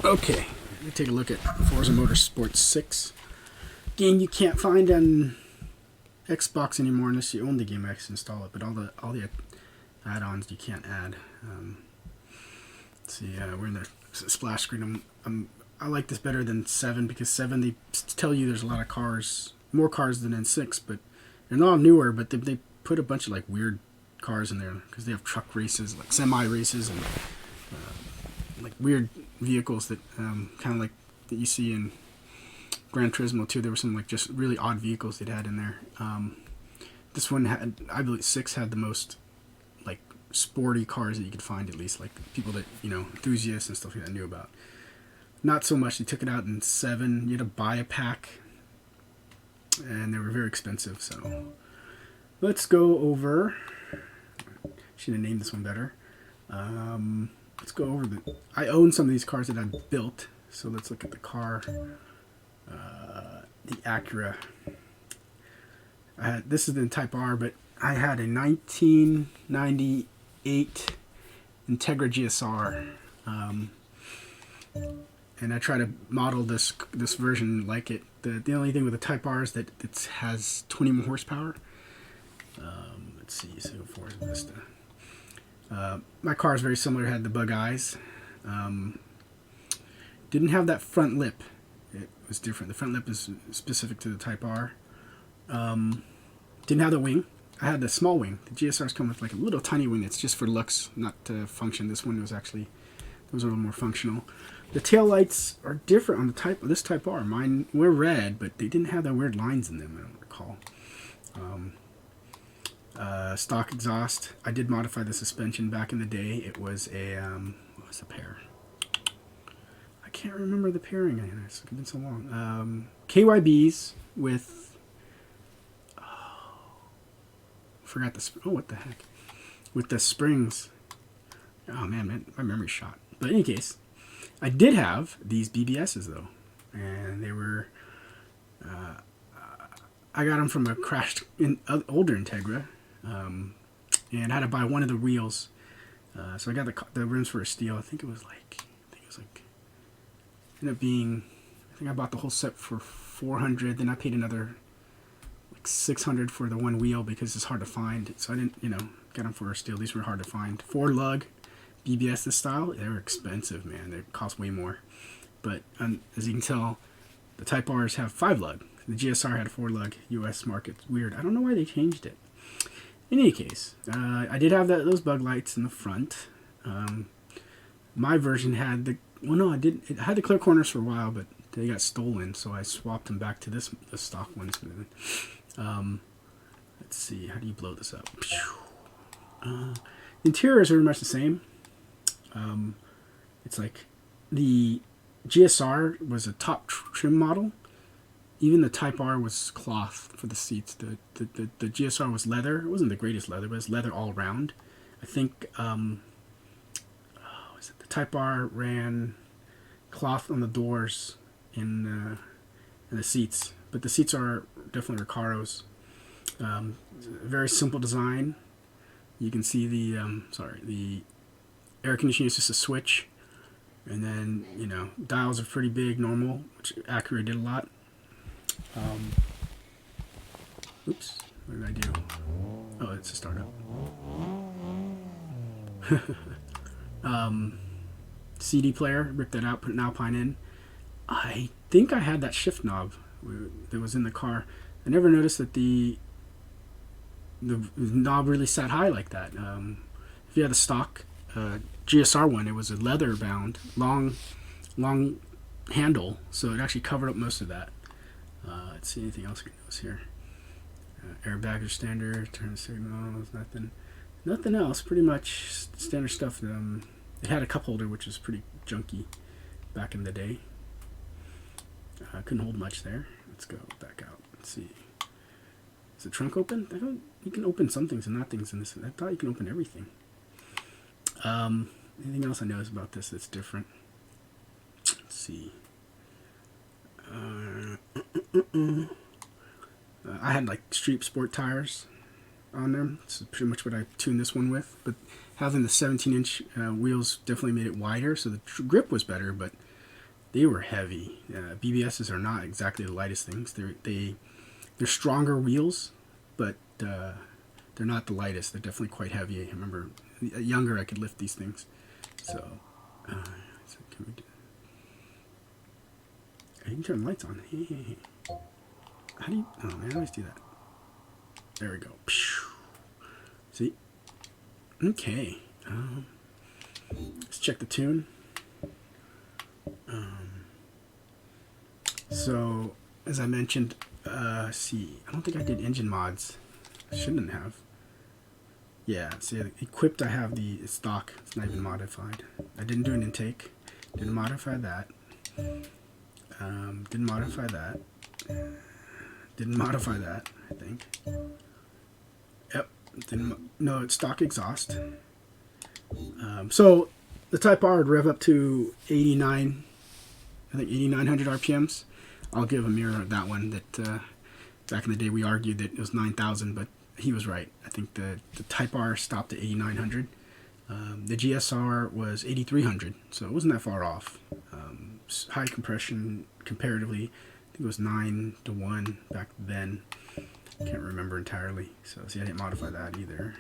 Okay, let me take a look at Forza Motorsport 6. Game you can't find on Xbox anymore unless you own the game. I can install it, but all the add-ons you can't add. Let's see, we're in the splash screen. I like this better than 7 because 7 they tell you there's a lot of cars, more cars than in 6, but they're not newer. But they put a bunch of like weird cars in there because they have truck races, like semi races, and like weird vehicles that kind of like that you see in Gran Turismo too. There were some like just really odd vehicles they'd had in there. This one had, I believe 6 had the most like sporty cars that you could find, at least like people that, you know, enthusiasts and stuff like that knew about. Not so much. They took it out in 7. You had to buy a pack, and they were very expensive. So let's go over. Should have named this one better. Let's go over the. I own some of these cars that I built. So let's look at the car. The Acura. This is the Type R, but I had a 1998 Integra GS-R. And I try to model this version like it. The only thing with the Type R is that it has 20 more horsepower. Let's see, so Forza Vista. My car is very similar. It had the bug eyes. Didn't have that front lip. It was different. The front lip is specific to the Type R. Didn't have the wing. I had the small wing. The GSRs come with like a little tiny wing that's just for looks, not to function. This one was actually, a little more functional. The tail lights are different on the this Type R. Mine were red, but they didn't have that weird lines in them, I don't recall. Stock exhaust. I did modify the suspension back in the day. It was a, what was the pair? I can't remember the pairing. It's been so long. KYBs with, forgot the, what the heck? With the springs. Oh man, my memory's shot. But in any case, I did have these BBSs though, and they were, I got them from a crashed older Integra, and I had to buy one of the wheels, so I got the rims for a steal. I think it was like, ended up being, I think I bought the whole set for $400, then I paid another like $600 for the one wheel because it's hard to find, so I didn't, get them for a steal. These were hard to find. 4-lug BBS this style, they were expensive, man. They cost way more. But as you can tell, the Type R's have 5-lug. The GSR had a 4-lug. US market. Weird. I don't know why they changed it. In any case, I did have those bug lights in the front. My version had the, well, no, I didn't. It had the clear corners for a while, but they got stolen, so I swapped them back to the stock ones. Let's see, how do you blow this up? The interiors are very much the same. It's like the GSR was a top trim model. Even the Type R was cloth for the seats. The GSR was leather. It wasn't the greatest leather, but it's leather all around. I think the Type R ran cloth on the doors in the seats, but the seats are definitely Recaro's. Very simple design. You can see the the air conditioning is just a switch, and then dials are pretty big, normal, which Acura did a lot. Oops, what did I do? Oh, it's a startup. CD player, ripped that out, put an Alpine in. I think I had that shift knob that was in the car. I never noticed that the knob really sat high like that. If you had a stock GSR one, it was a leather bound, long handle, so it actually covered up most of that. Let's see, anything else we can notice here. Airbags are standard, turn signals, nothing else, pretty much standard stuff. It had a cup holder, which was pretty junky back in the day. Couldn't hold much there. Let's go back out. Let's see. Is the trunk open? You can open some things and not things in this. I thought you can open everything. Anything else I noticed about this that's different? Let's see. I had like street sport tires on them. This is pretty much what I tuned this one with. But having the 17-inch wheels definitely made it wider, so the grip was better. But they were heavy. BBSs are not exactly the lightest things. They're stronger wheels, but they're not the lightest. They're definitely quite heavy. I remember younger, I could lift these things. So can we do? I can turn the lights on. How do you? Oh man, I always do that. There we go. See? Okay. Let's check the tune. So, as I mentioned, see, I don't think I did engine mods. I shouldn't have. Yeah, see, equipped I have the stock. It's not even modified. I didn't do an intake. Didn't modify that. Didn't modify that. Didn't modify that, I think. Yep. No, it's stock exhaust. So the Type R would rev up to 89, I think 8,900 RPMs. I'll give a mirror that one that back in the day we argued that it was 9,000, but he was right. I think the Type R stopped at 8,900. The GS-R was 8,300, so it wasn't that far off. High compression comparatively, I think it was 9-1 back then. Can't remember entirely. So see, I didn't modify that either.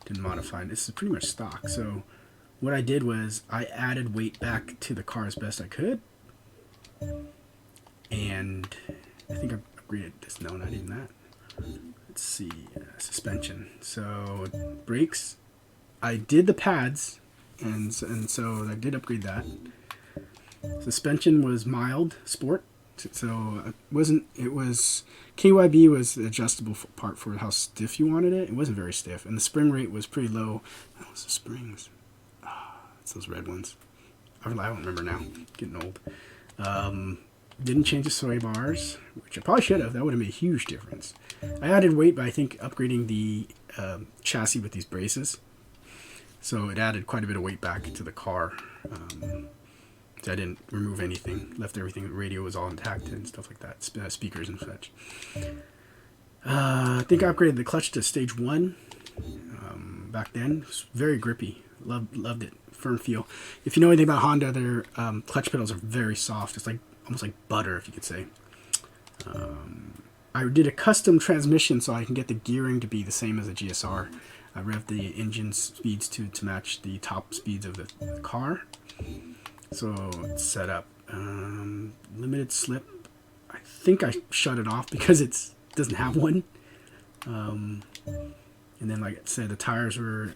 Didn't modify it. This is pretty much stock. So what I did was I added weight back to the car as best I could. And I think I upgraded this. No, not even that. Let's see. Suspension. So brakes. I did the pads, and so I did upgrade that. Suspension was mild sport. So it was KYB was the adjustable part for how stiff you wanted it. It wasn't very stiff, and the spring rate was pretty low. That was the springs. It's those red ones. I don't remember now. Getting old. Didn't change the sway bars, which I probably should have. That would have made a huge difference. I added weight by I think upgrading the chassis with these braces, so it added quite a bit of weight back to the car. So I didn't remove anything, left everything. The radio was all intact and stuff like that, speakers and such. I think I upgraded the clutch to stage 1 back then. It was very grippy. Loved it. Firm feel. If you know anything about Honda, their clutch pedals are very soft. It's like almost like butter, if you could say. I did a custom transmission so I can get the gearing to be the same as the GS-R. I revved the engine speeds to match the top speeds of the car. So it's set up. Limited slip. I think I shut it off because it doesn't have one. And then, like I said, the tires were.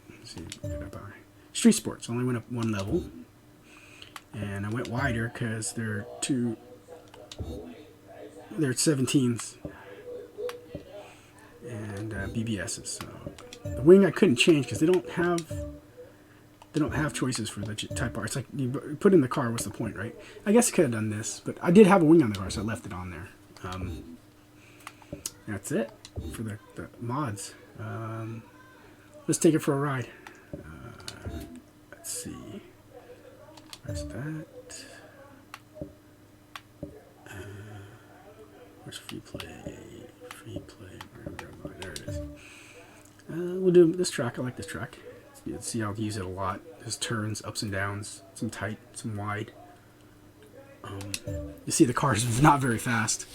Let's see, what did I buy? Street Sports. Only went up one level, and I went wider because they're 17s and BBSs. So the wing I couldn't change because they don't have choices for the Type R. It's like you put in the car, what's the point, right? I guess I could have done this, but I did have a wing on the car, so I left it on there. That's it for the mods. Let's take it for a ride. Let's see. Where's that? Where's free play? Free play. There it is. We'll do this track. I like this track. Let's see, I'll use it a lot. There's turns, ups and downs, some tight, some wide. You see the car is not very fast.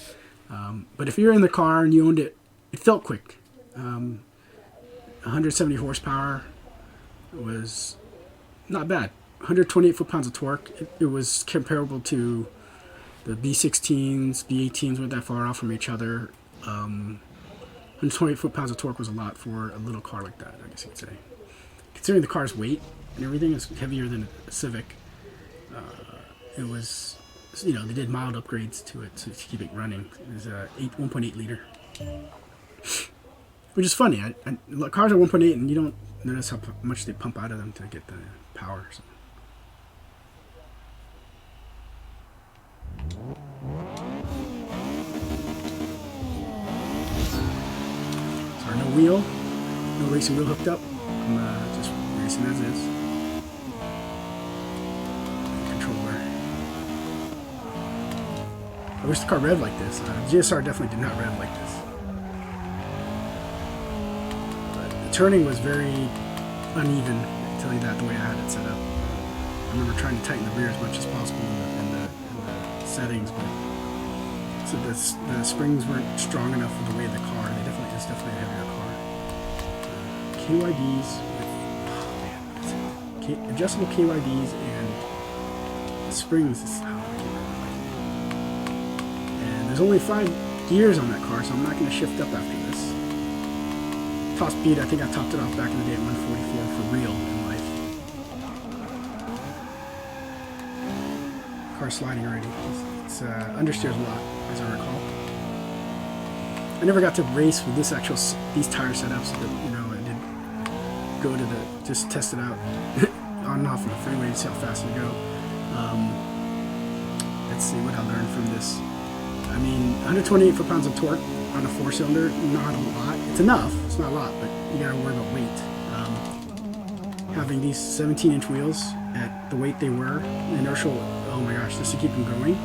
But if you're in the car and you owned it, it felt quick. 170 horsepower was not bad. 128 foot-pounds of torque. It was comparable to the B16s, B18s weren't that far off from each other. 128 foot-pounds of torque was a lot for a little car like that, I guess you could say. Considering the car's weight and everything is heavier than a Civic, it was, they did mild upgrades to it to keep it running. It was 1.8 liter, which is funny. Cars are 1.8 and you don't notice how much they pump out of them to get the power. So. So no wheel, no racing wheel hooked up. I'm just racing as is. Controller. I wish the car revved like this. GS-R definitely did not rev like this. But the turning was very uneven, I can tell you that, the way I had it set up. remember trying to tighten the rear as much as possible in the settings, but so the springs weren't strong enough for the weight of the car. It's definitely a heavier car. KYDs with adjustable KYDs and the springs. And there's only 5 gears on that car, so I'm not going to shift up after this. Top speed, I think I topped it off back in the day at 144 for real in life. Car sliding already. It's understeers a lot, as I recall. I never got to race with these tire setups, but I did go to just test it out on and off on the freeway to see how fast it go. Let's see what I learned from this. I mean, 128 foot-pounds of torque on a 4-cylinder, not a lot. It's enough, it's not a lot, but you gotta worry about weight. Having these 17-inch wheels at the weight they were, the inertial, oh my gosh, just to keep them going,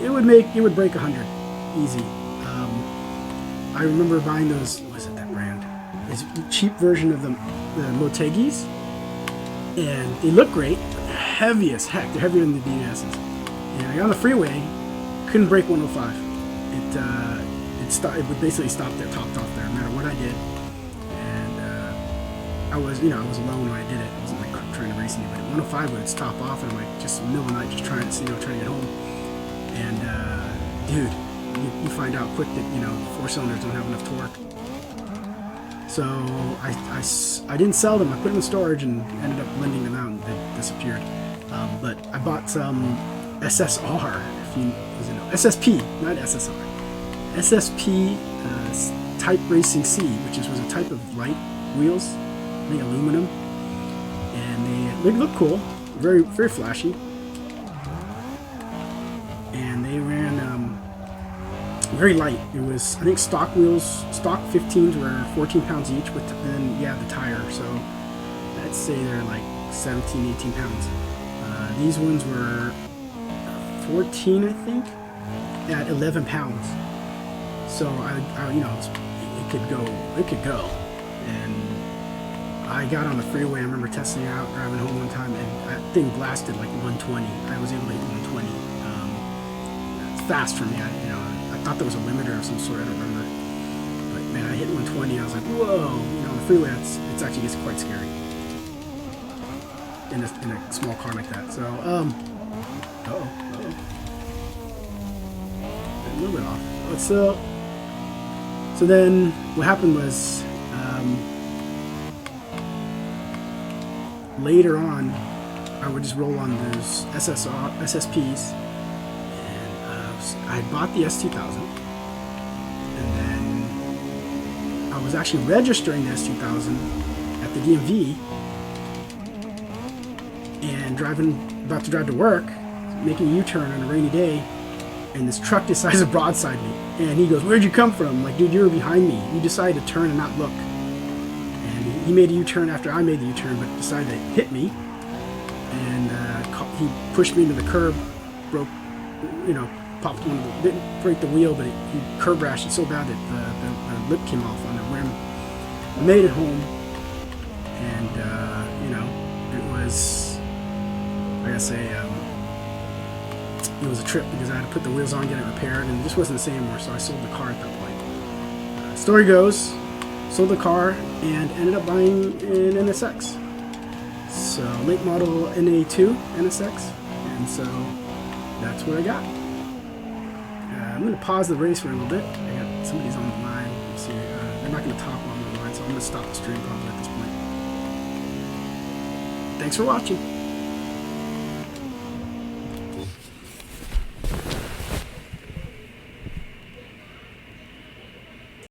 it would break 100 easy. I remember buying those, what is it, that brand? It's a cheap version of the Motegis, and they look great, but they're heavy as heck. They're heavier than the DSs. And I got on the freeway, couldn't break 105. It would basically stop there, topped off there, no matter what I did. And I was alone when I did it. I wasn't like trying to race anybody. 105 would stop off, and I'm like just in the middle of the night, just trying to get home. And dude, you find out quick that 4 cylinders don't have enough torque. So I didn't sell them. I put them in storage and ended up lending them out, and they disappeared. But I bought some SSR, SSP, not SSR. SSP Type Racing C, which was a type of light wheels, I think aluminum, and they look cool, very very flashy, and they ran very light. It was, I think, stock 15s were 14 pounds each, with then the tire, so let's say they're like 17, 18 pounds. These ones were 14, I think, at 11 pounds. So it could go, and I got on the freeway. I remember testing it out, driving home one time, and that thing blasted like 120. I was able to hit 120. It's fast for me. I thought there was a limiter of some sort. I don't remember, but man, I hit 120. I was like, whoa! On the freeway, it actually gets quite scary in a small car like that. So a little bit off. So then what happened was, later on, I would just roll on those SSPs, and I bought the S2000, and then I was actually registering the S2000 at the DMV, and about to drive to work, making a U-turn on a rainy day, and this truck decides to broadside me. And he goes, "Where'd you come from?" I'm like, "Dude, you were behind me. You decided to turn and not look." And he made a U-turn after I made the U-turn, but decided to hit me. And he pushed me into the curb, popped one of the, didn't break the wheel, but he curb rashed it so bad that the lip came off on the rim. I made it home, and it was, I gotta say, it was a trip because I had to put the wheels on, get it repaired, and it just wasn't the same anymore, so I sold the car at that point. Story goes, sold the car and ended up buying an NSX. So late model NA2 NSX, and so that's what I got. I'm going to pause the race for a little bit. I got somebody's on the line. You see, they're not going to talk while I'm on the line, so I'm going to stop the stream probably at this point. Thanks for watching.